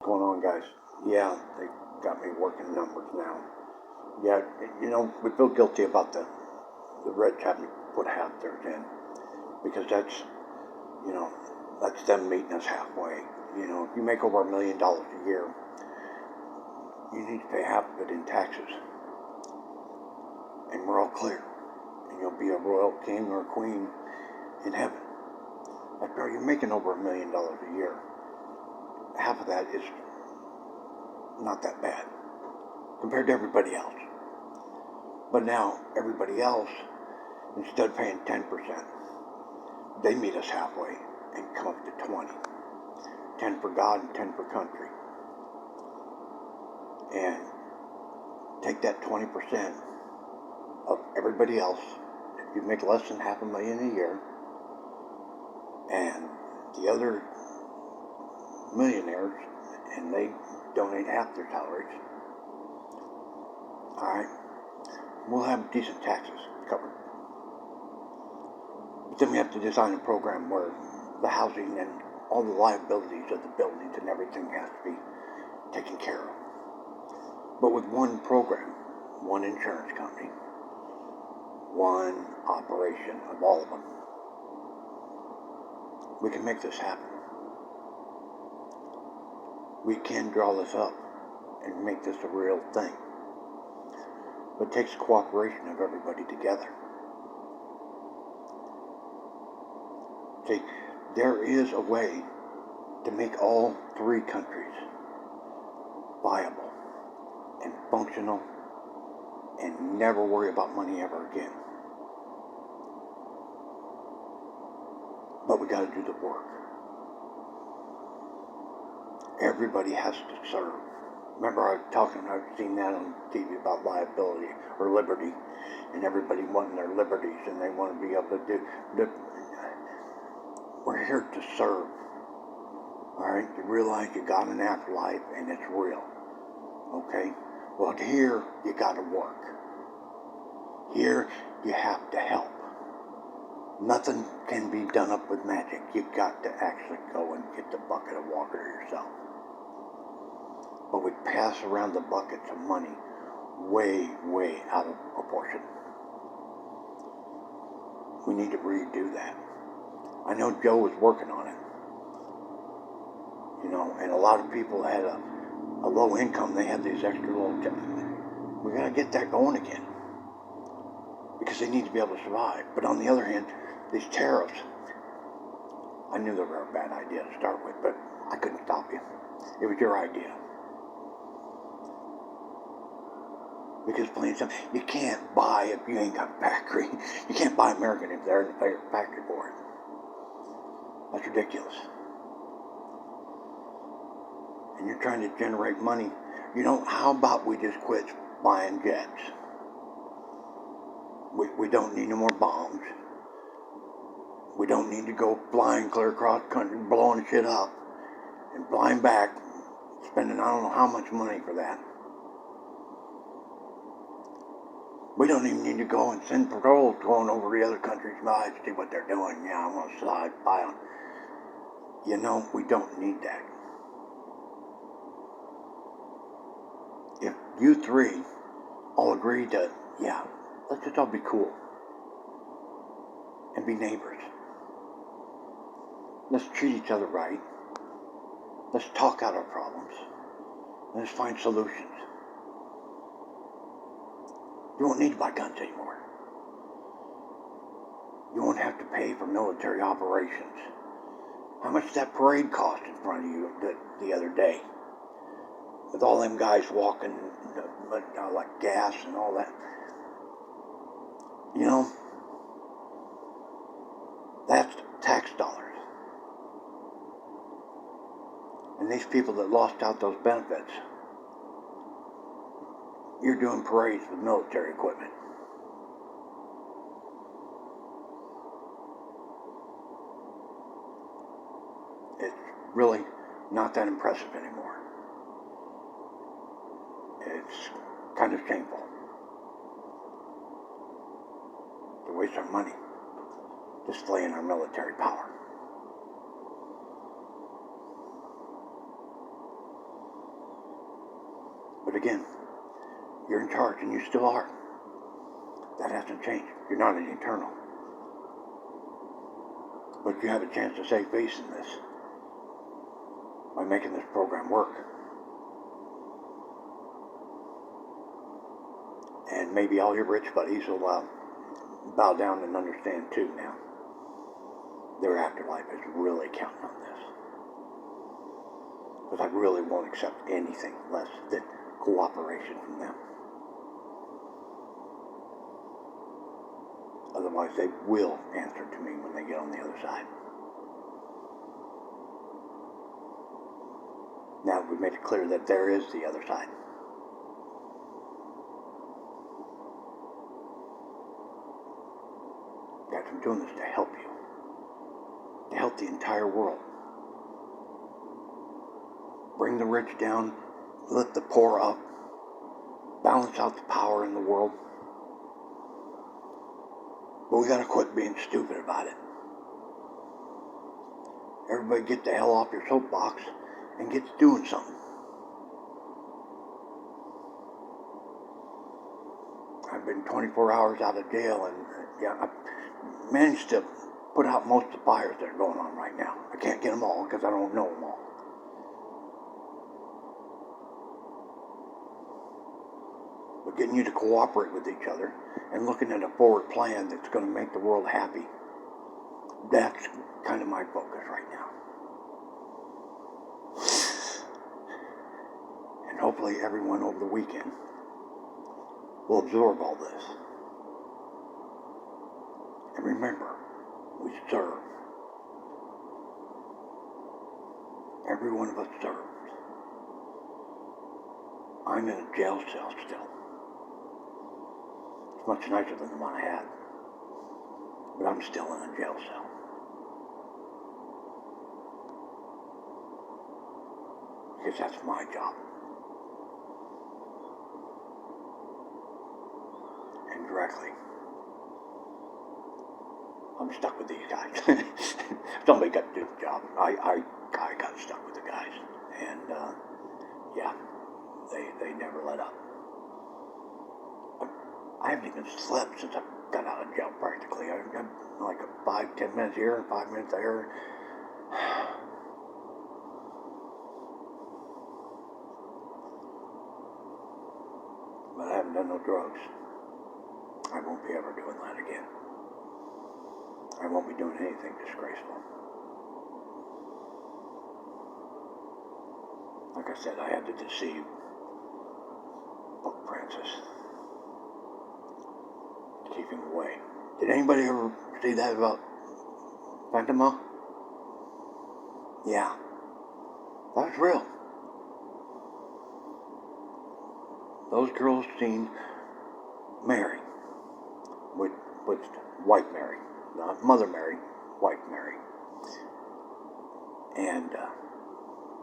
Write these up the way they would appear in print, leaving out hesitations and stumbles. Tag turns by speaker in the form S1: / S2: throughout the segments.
S1: Going on, guys? Yeah, they got me working numbers now. Yeah, we feel guilty about the Reds having put half theirs in because you know, that's them meeting us halfway. If you make over $1 million a year, you need to pay half of it in taxes, and we're all clear. And you'll be a royal king or a queen in heaven. After you're making over $1 million a year, half of that is not that bad compared to everybody else. But now everybody else, instead of paying 10%, they meet us halfway and come up to 20. 10 for God and 10 for country. And take that 20% of everybody else. If you make less than $500,000 a year, and the other millionaires, and they donate half their salaries, all right, we'll have decent taxes covered. But then we have to design a program where the housing and all the liabilities of the buildings and everything has to be taken care of. But with one program, one insurance company, one operation of all of them, we can make this happen. We can draw this up and make this a real thing. But it takes the cooperation of everybody together. See, there is a way to make all three countries viable and functional and never worry about money ever again. But we got to do the work. Everybody has to serve. Remember I've seen that on TV about liability or liberty, and everybody wanting their liberties, and they want to be able to do. We're here to serve. All right, you realize you got an afterlife and it's real. Okay, well here you got to work. Here you have to help. Nothing can be done up with magic. You've got to actually go and get the bucket of water yourself. But we pass around the buckets of money way, way out of proportion. We need to redo that. I know Joe was working on it. And a lot of people had a low income. They had these extra little jobs. We got to get that going again because they need to be able to survive. But on the other hand, these tariffs, I knew they were a bad idea to start with, but I couldn't stop you. It was your idea. Because plain and simple, you can't buy if you ain't got a factory. You can't buy American if there isn't a factory for it. That's ridiculous. And you're trying to generate money. How about we just quit buying jets? We don't need no more bombs. We don't need to go flying clear across the country, blowing shit up, and flying back, spending I don't know how much money for that. We don't even need to go and send patrols going over the other countries' lives to see what they're doing. Yeah, I want to slide by them. We don't need that. If you three all agree to, let's just all be cool and be neighbors. Let's treat each other right. Let's talk out our problems. Let's find solutions. You won't need to buy guns anymore. You won't have to pay for military operations. How much did that parade cost in front of you the other day? With all them guys walking like gas and all that. That's tax dollars. And these people that lost out those benefits, you're doing parades with military equipment. It's really not that impressive anymore. It's kind of shameful to waste our money displaying our military power. But again, you're in charge, and you still are. That hasn't changed. You're not an eternal. But you have a chance to save face in this by making this program work. And maybe all your rich buddies will bow down and understand too now. Their afterlife is really counting on this. Because I really won't accept anything less than cooperation from them. Otherwise, they will answer to me when they get on the other side. Now we've made it clear that there is the other side. Guys, I'm doing this to help you. To help the entire world. Bring the rich down, lift the poor up, balance out the power in the world. But we gotta quit being stupid about it. Everybody get the hell off your soapbox and get to doing something. I've been 24 hours out of jail, and I managed to put out most of the fires that are going on right now. I can't get them all because I don't know them all. But getting you to cooperate with each other and looking at a forward plan that's going to make the world happy, that's kind of my focus right now. And hopefully everyone over the weekend will absorb all this. And remember, we serve. Every one of us serves. I'm in a jail cell still. It's much nicer than the one I had. But I'm still in a jail cell. Because that's my job. And directly, I'm stuck with these guys. Somebody got to do the job. I got stuck with the guys. And, yeah, they never let up. I haven't even slept since I got out of jail practically. I've got like 5-10 minutes here and 5 minutes there. But I haven't done no drugs. I won't be ever doing that again. I won't be doing anything disgraceful. Like I said, I had to deceive Pope Francis to keep him away. Did anybody ever see that about Fatima? Yeah, that was real. Those girls seen Mary with white Mary, not Mother Mary, white Mary. And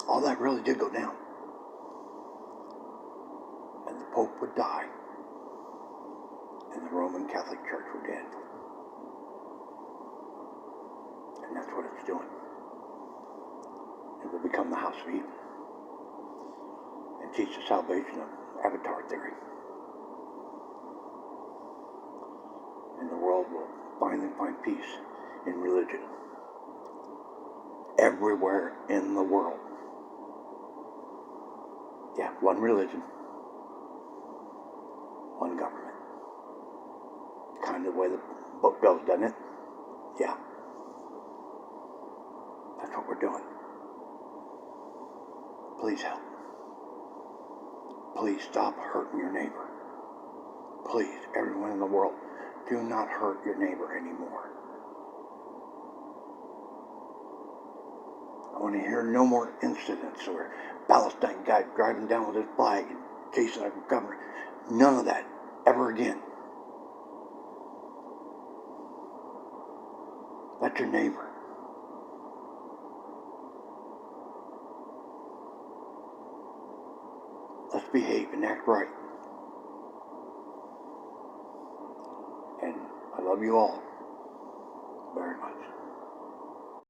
S1: all that really did go down. And the Pope would die, and the Roman Catholic Church would end. And that's what it's doing. It will become the House of Eden and teach the salvation of Avatar theory. And the world will finally find peace in religion. Everywhere in the world. Yeah, one religion, one government. Kind of the way the book goes, doesn't it? Yeah. That's what we're doing. Please help. Please stop hurting your neighbor. Please, everyone in the world, do not hurt your neighbor anymore. I want to hear no more incidents or Palestine guy driving down with his flag and chasing a governor. None of that ever again. That's your neighbor. Let's behave and act right. And I love you all.